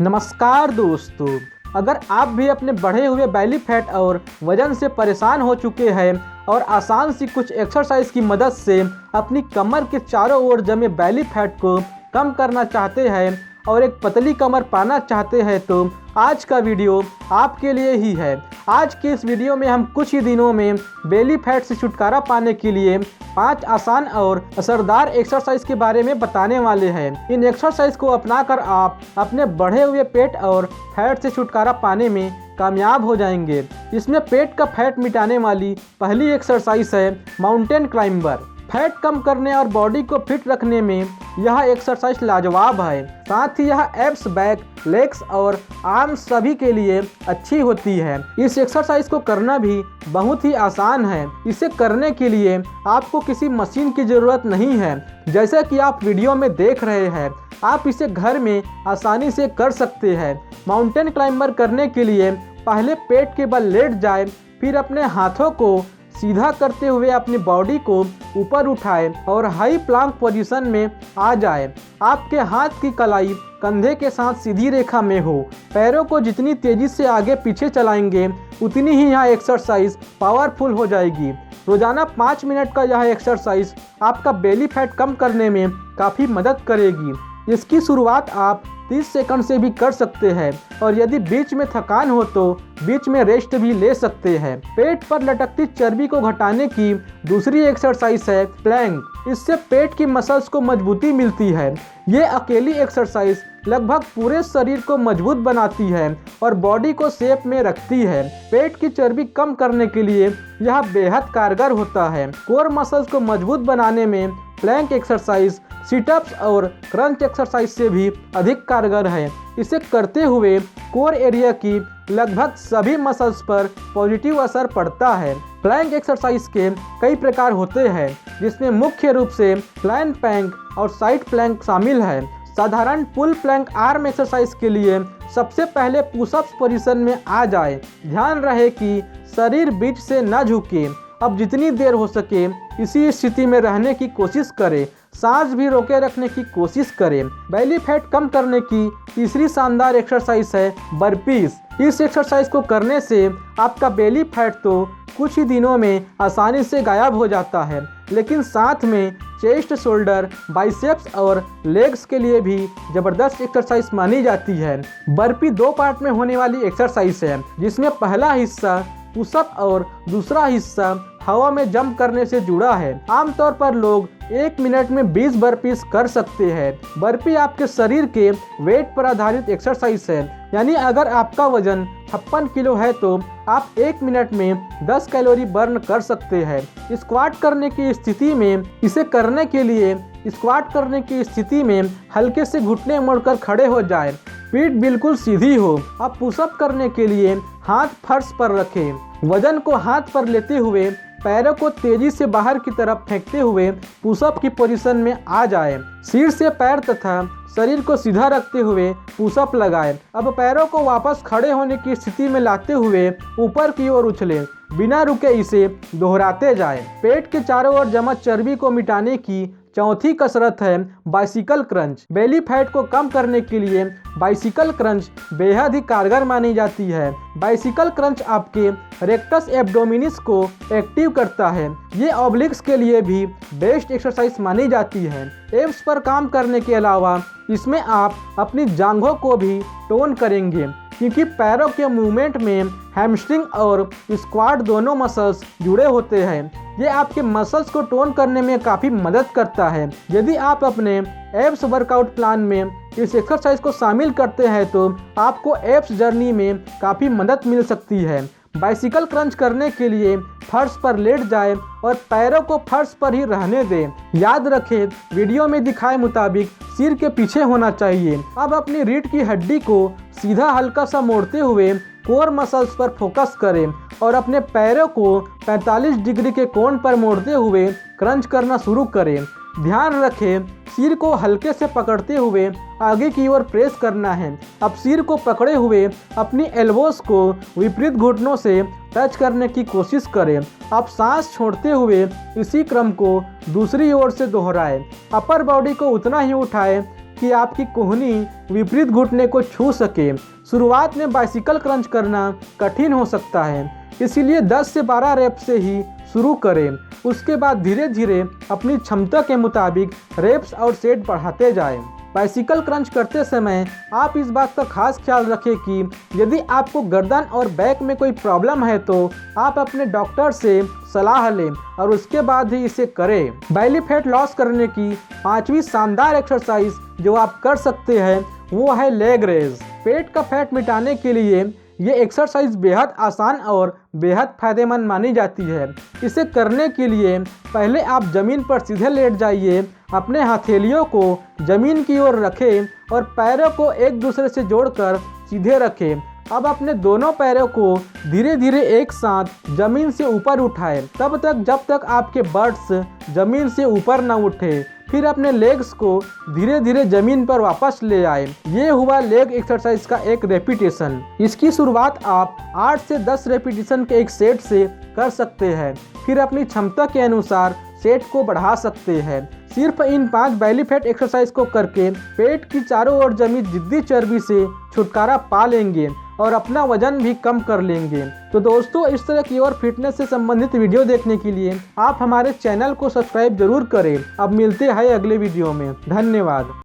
नमस्कार दोस्तों, अगर आप भी अपने बढ़े हुए बैली फैट और वजन से परेशान हो चुके हैं और आसान सी कुछ एक्सरसाइज की मदद से अपनी कमर के चारों ओर जमे बैली फैट को कम करना चाहते हैं और एक पतली कमर पाना चाहते हैं तो आज का वीडियो आपके लिए ही है। आज के इस वीडियो में हम कुछ ही दिनों में बेली फैट से छुटकारा पाने के लिए 5 आसान और असरदार एक्सरसाइज के बारे में बताने वाले हैं। इन एक्सरसाइज को अपनाकर आप अपने बढ़े हुए पेट और फैट से छुटकारा पाने में कामयाब हो जाएंगे। इसमें पेट का फैट मिटाने वाली पहली एक्सरसाइज है माउंटेन क्लाइंबर। फैट कम करने और बॉडी को फिट रखने में यह एक्सरसाइज लाजवाब है। साथ ही यह एब्स, बैक, लेग्स और आर्म्स सभी के लिए अच्छी होती है। इस एक्सरसाइज को करना भी बहुत ही आसान है। इसे करने के लिए आपको किसी मशीन की ज़रूरत नहीं है। जैसा कि आप वीडियो में देख रहे हैं, आप इसे घर में आसानी से कर सकते हैं। माउंटेन क्लाइंबर करने के लिए पहले पेट के बल लेट जाए, फिर अपने हाथों को सीधा करते हुए अपनी बॉडी को ऊपर उठाए और हाई प्लांक पोजीशन में आ जाए। आपके हाथ की कलाई कंधे के साथ सीधी रेखा में हो। पैरों को जितनी तेजी से आगे पीछे चलाएंगे उतनी ही यह एक्सरसाइज पावरफुल हो जाएगी। रोजाना 5 मिनट का यह एक्सरसाइज आपका बेली फैट कम करने में काफ़ी मदद करेगी। इसकी शुरुआत आप 30 सेकंड से भी कर सकते हैं और यदि बीच में थकान हो तो बीच में रेस्ट भी ले सकते हैं। पेट पर लटकती चर्बी को घटाने की दूसरी एक्सरसाइज है प्लैंक। इससे पेट की मसल्स को मजबूती मिलती है। ये अकेली एक्सरसाइज लगभग पूरे शरीर को मजबूत बनाती है और बॉडी को शेप में रखती है। पेट की चर्बी कम करने के लिए यह बेहद कारगर होता है। कोर मसल्स को मजबूत बनाने में प्लैंक एक्सरसाइज सिटअप्स और क्रंच एक्सरसाइज से भी अधिक कारगर है। इसे करते हुए कोर एरिया की लगभग सभी मसल्स पर पॉजिटिव असर पड़ता है। प्लैंक एक्सरसाइज के कई प्रकार होते हैं, जिसमें मुख्य रूप से फ्लैन प्लैंक और साइड प्लैंक शामिल है। साधारण पुल प्लैंक आर्म एक्सरसाइज के लिए सबसे पहले पुशअप्स पोजीशन में आ जाए। ध्यान रहे कि शरीर बीच से न झुके। अब जितनी देर हो सके इसी स्थिति में रहने की कोशिश करें। सांस भी रोके रखने की कोशिश करें। बैली फैट कम करने की तीसरी शानदार एक्सरसाइज है बर्पीज। इस एक्सरसाइज को करने से आपका बेली फैट तो कुछ ही दिनों में आसानी से गायब हो जाता है, लेकिन साथ में चेस्ट, शोल्डर, बाइसेप्स और लेग्स के लिए भी जबरदस्त एक्सरसाइज मानी जाती है। बर्पी 2 पार्ट में होने वाली एक्सरसाइज है, जिसमें पहला हिस्सा पुशअप और दूसरा हिस्सा हवा में जंप करने से जुड़ा है। आमतौर पर लोग 1 मिनट में 20 बर्पीज कर सकते हैं। बर्पी आपके शरीर के वेट पर आधारित एक्सरसाइज है, यानी अगर आपका वजन 56 किलो है तो आप 1 मिनट में 10 कैलोरी बर्न कर सकते हैं। स्क्वाट करने की स्थिति में इसे करने के लिए स्क्वाट करने की स्थिति में हल्के से घुटने मोड़कर खड़े हो जाएं। पीठ बिल्कुल सीधी हो। अब पुशअप करने के लिए हाथ फर्श पर रखें। वजन को हाथ पर लेते हुए पैरों को तेजी से बाहर की तरफ फेंकते हुए पुशअप की पोजीशन में आ जाएं। सिर से पैर तथा शरीर को सीधा रखते हुए पुशअप लगाएं। अब पैरों को वापस खड़े होने की स्थिति में लाते हुए ऊपर की ओर उछलें। बिना रुके इसे दोहराते जाएं। पेट के चारों ओर जमा चर्बी को मिटाने की चौथी कसरत है बाइसिकल क्रंच। बेली फैट को कम करने के लिए बाइसिकल क्रंच बेहद ही कारगर मानी जाती है। बाइसिकल क्रंच आपके रेक्टस एब्डोमिनिस को एक्टिव करता है। ये ऑब्लिक्स के लिए भी बेस्ट एक्सरसाइज मानी जाती है। एब्स पर काम करने के अलावा इसमें आप अपनी जांघों को भी टोन करेंगे, क्योंकि पैरों के मूवमेंट में हैमस्ट्रिंग और स्क्वाट दोनों मसल्स जुड़े होते हैं। ये आपके मसल्स को टोन करने में काफ़ी मदद करता है। यदि आप अपने एब्स वर्कआउट प्लान में इस एक्सरसाइज को शामिल करते हैं तो आपको एब्स जर्नी में काफ़ी मदद मिल सकती है। बाइसिकल क्रंच करने के लिए फर्श पर लेट जाएं और पैरों को फर्श पर ही रहने दें। याद रखें, वीडियो में दिखाए मुताबिक सिर के पीछे होना चाहिए। अब अपनी रीढ़ की हड्डी को सीधा हल्का सा मोड़ते हुए कोर मसल्स पर फोकस करें और अपने पैरों को 45 डिग्री के कोण पर मोड़ते हुए क्रंच करना शुरू करें। ध्यान रखें, सिर को हल्के से पकड़ते हुए आगे की ओर प्रेस करना है। अब सिर को पकड़े हुए अपनी एल्बोस को विपरीत घुटनों से टच करने की कोशिश करें। अब सांस छोड़ते हुए इसी क्रम को दूसरी ओर से दोहराएं। अपर बॉडी को उतना ही उठाएं कि आपकी कोहनी विपरीत घुटने को छू सके। शुरुआत में बाइसिकल क्रंच करना कठिन हो सकता है, इसीलिए 10 से 12 रेप से ही शुरू करें। उसके बाद धीरे धीरे अपनी क्षमता के मुताबिक रेप्स और सेट बढ़ाते जाएं। बाइसिकल क्रंच करते समय आप इस बात का खास ख्याल रखें कि यदि आपको गर्दन और बैक में कोई प्रॉब्लम है तो आप अपने डॉक्टर से सलाह लें और उसके बाद ही इसे करें। बेली फैट लॉस करने की 5वीं शानदार एक्सरसाइज जो आप कर सकते हैं वो है लेग रेज। पेट का फैट मिटाने के लिए ये एक्सरसाइज बेहद आसान और बेहद फायदेमंद मानी जाती है। इसे करने के लिए पहले आप ज़मीन पर सीधे लेट जाइए, अपने हथेलियों को ज़मीन की ओर रखें और पैरों को एक दूसरे से जोड़कर सीधे रखें। अब अपने दोनों पैरों को धीरे धीरे एक साथ ज़मीन से ऊपर उठाएं, तब तक जब तक आपके बट्स ज़मीन से ऊपर न उठे। फिर अपने लेग्स को धीरे धीरे ज़मीन पर वापस ले आए। ये हुआ लेग एक्सरसाइज का एक रेपिटेशन। इसकी शुरुआत आप 8 से 10 रेपिटेशन के एक सेट से कर सकते हैं, फिर अपनी क्षमता के अनुसार सेट को बढ़ा सकते हैं। सिर्फ इन 5 बेली फैट एक्सरसाइज को करके पेट की चारों ओर जमी जिद्दी चर्बी से छुटकारा पा लेंगे और अपना वजन भी कम कर लेंगे। तो दोस्तों, इस तरह की और फिटनेस से संबंधित वीडियो देखने के लिए आप हमारे चैनल को सब्सक्राइब जरूर करें। अब मिलते हैं अगले वीडियो में। धन्यवाद।